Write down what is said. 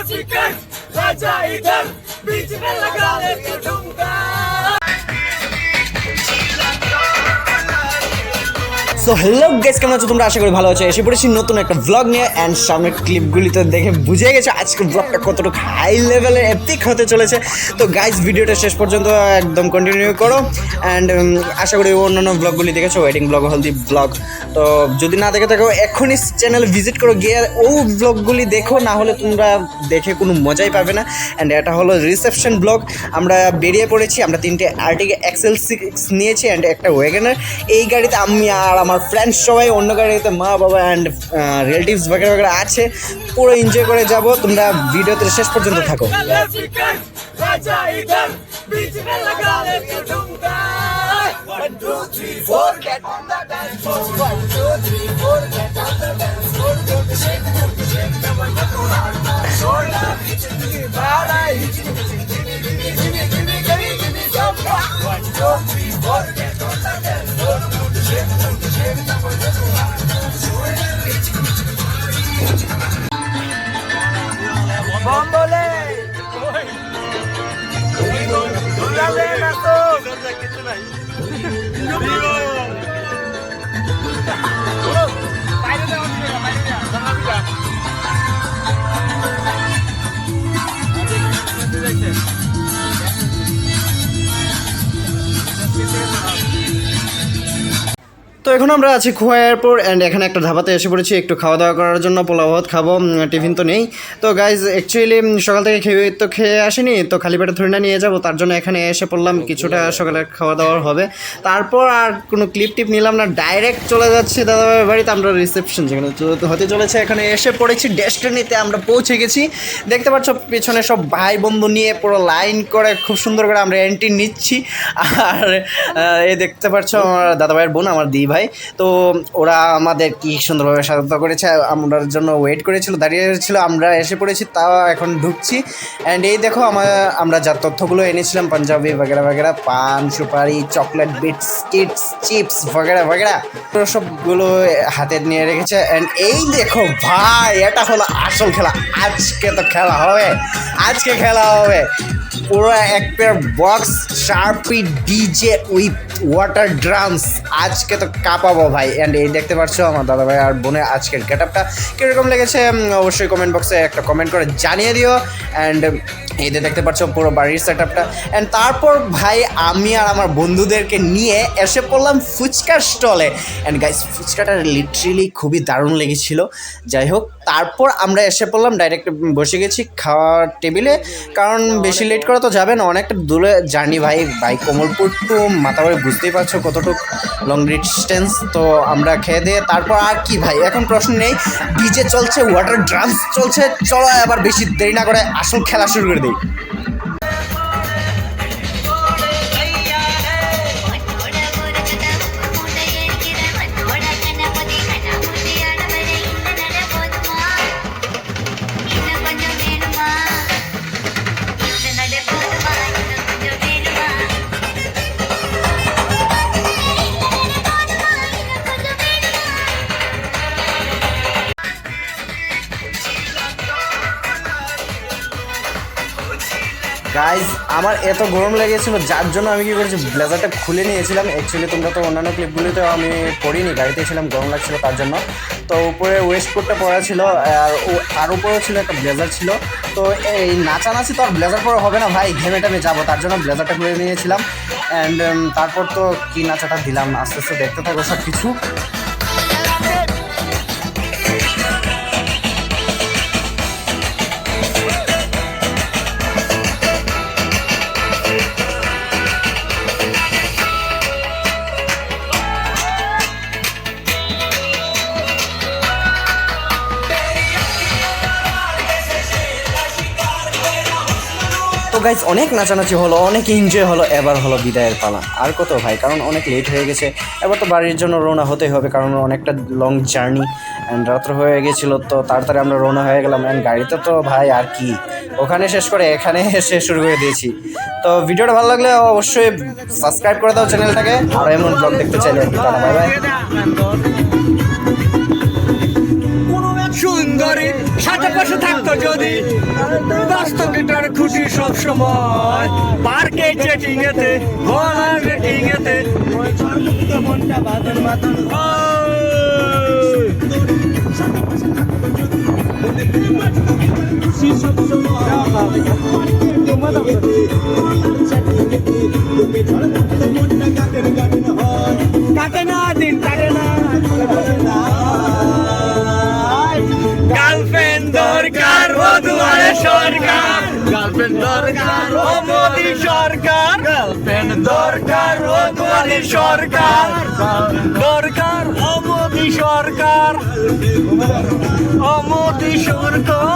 राजा इधर बीच में लगा ले तू ठुमका। সো হ্যালো গাইস, কেমন আছো তোমরা? আশা করি ভালো আছো। এসে পড়েছি নতুন একটা ব্লগ নিয়ে অ্যান্ড সামনের ক্লিপগুলিতে দেখে বুঝে গেছো আজকের ব্লগটা কতটুকু হাই লেভেলের এপিক হতে চলেছে। তো গাইস, ভিডিওটা শেষ পর্যন্ত একদম কন্টিনিউ করো অ্যান্ড আশা করি অন্যান্য ব্লগগুলি দেখেছো, ওয়েডিং ব্লগ, হলদি ব্লগ। তো যদি না দেখে থাকো এখনই চ্যানেলে ভিজিট করো, গিয়ে ও ব্লগগুলি দেখো, না হলে তোমরা দেখে কোনো মজাই পাবে না। অ্যান্ড এটা হলো রিসেপশন ব্লগ। আমরা বেরিয়ে পড়েছি, আমরা 3টে আর্টিকা XL6 নিয়েছি অ্যান্ড একটা ওয়াগনার। এই গাড়িতে আমি আর আমার ফ্রেন্ডস সবাই, অন্য গাড়িতে মা বাবা অ্যান্ড রিলেটিভস বাগেরা আছে। পুরো এনজয় করে যাব, তোমরা ভিডিওতে শেষ পর্যন্ত থাকো। Bombole! Dale, Nato! তো এখন আমরা আছি খোয়া এয়ারপোর্ট অ্যান্ড এখানে একটা ধাবাতে এসে পড়েছি একটু খাওয়া দাওয়া করার জন্য। পোলাও ভাত খাবো, টিফিন তো নেই। তো গাইজ অ্যাকচুয়ালি সকাল থেকে খেয়ে আসিনি, তো খালি পেটে থরি না নিয়ে যাবো, তার জন্য এখানে এসে পড়লাম। কিছুটা সকালে খাওয়া দাওয়ার হবে, তারপর আর কোনো ক্লিপ টিপ নিলাম না, ডাইরেক্ট চলে যাচ্ছি দাদাভাইয়ের বাড়িতে। আমরা রিসেপশন যেখানে হতে চলেছে এখানে এসে পড়েছি, ডেস্টিনিতে আমরা পৌঁছে গেছি। দেখতে পাচ্ছ পেছনে সব ভাই বন্ধু নিয়ে পুরো লাইন করে খুব সুন্দর করে আমরা এন্ট্রি নিচ্ছি। আর এই দেখতে পাচ্ছ আমার দাদাভাইয়ের বোন, আমার দি ভাই। তো ওরা আমাদের কি সুন্দরভাবে স্বাগত করেছে, আমাদের জন্য ওয়েট করেছিল, দাঁড়িয়েছিল। আমরা এসে পড়েছি, তাও এখন ঢুকছি। অ্যান্ড এই দেখো আমরা যা তথ্যগুলো এনেছিলাম, পাঞ্জাবি বাগেরা, পান সুপারি, চকলেট, বিস্কিটস, চিপস বাগেরা সবগুলো হাতে নিয়ে রেখেছে। অ্যান্ড এই দেখো ভাই, এটা হলো আসল খেলা। আজকে তো খেলা হবে, খেলা হবে পুরো এক pair box, Sharpy, DJ with water drums. আজকে তো কাঁপাবো ভাই। অ্যান্ড এই দেখতে পাচ্ছ আমার দাদা ভাই আর বোনের আজকের গেট আপটা কীরকম লেগেছে অবশ্যই কমেন্ট বক্সে একটা কমেন্ট করে জানিয়ে দিও। অ্যান্ড এদের দেখতে পাচ্ছ পুরো বাড়ির সেট আপটা। অ্যান্ড তারপর ভাই আমি আর আমার বন্ধুদেরকে নিয়ে এসে পড়লাম ফুচকার স্টলে। অ্যান্ড গাইস, ফুচকাটা লিটারেলি খুবই দারুণ লেগেছিল। যাই হোক, তারপর আমরা এসে পড়লাম, ডাইরেক্ট বসে গেছি খাওয়ার টেবিলে, কারণ বেশি লেট করা তো যাবে না, অনেকটা দূরে জার্নি ভাই কমলপুর টু মাতাবাড়ি, বুঝতেই পারছো কতটুকু লং ডিস্টেন্স। তো আমরা খেয়ে দিয়ে তারপর আর কি ভাই, এখন প্রশ্ন নেই, ডিজে চলছে, ওয়াটার ড্রামস চলছে, চলো আবার বেশি দেরি না করে আসল খেলা শুরু করে দিই। গাইজ, আমার এত গরম লেগেছিলো, যার জন্য আমি কী করেছি, ব্লেজারটা খুলে নিয়েছিলাম। অ্যাকচুয়ালি তোমরা তো অন্যান্য ক্লিপগুলিতেও আমি পরিনি, গাড়িতে ছিলাম, গরম লাগছিলো তার জন্য। তো উপরে ওয়েস্ট কোটটা পরা ছিল আর উপরেও ছিল একটা ব্লেজার ছিল। তো এই নাচানাচি তো আর ব্লেজার পরে হবে না ভাই, ঘেমে যাবো, তার জন্য ব্লেজারটা খুলে নিয়েছিলাম। অ্যান্ড তারপর তো কী নাচাটা দিলাম, আস্তে আস্তে দেখতে থাকো সব কিছু। তো গাইজ, অনেক নাচানাচি হলো, অনেক এনজয় হলো, এবার হলো বিদায়ের পালা। আর কত ভাই, কারণ অনেক লেট হয়ে গেছে, এবার তো বাড়ির জন্য রওনা হতেই হবে, কারণ অনেকটা লং জার্নি। অ্যান্ড রাত্র হয়ে গেছিলো, তো তাড়াতাড়ি আমরা রওনা হয়ে গেলাম। অ্যান্ড গাড়িতে তো ভাই আর কি, ওখানে শেষ করে এখানে এসে শুরু করে দিয়েছি। তো ভিডিওটা ভালো লাগলে অবশ্যই সাবস্ক্রাইব করে দাও চ্যানেলটাকে, আর এমন ব্লগ দেখতে চাইলে আর কি। Bye bye. সুন্দরী সাথে বসে থাকতো যদি বাস্তবিকটার খুশি সব সময় পার্কে চেটিং এতে বলার রেটিং এতে মনটা বাদন বাদন কাটে না দিন কাটে না গার্লফ্রেন্ড দরকার ও দুয়ারে সরকার গার্লফ্রেন্ড দরকার ও মোদি সরকার গার্লফ্রেন্ড দরকার ও দুয়ারে সরকার দরকার ও মোদি সরকার ও মোদি সরকার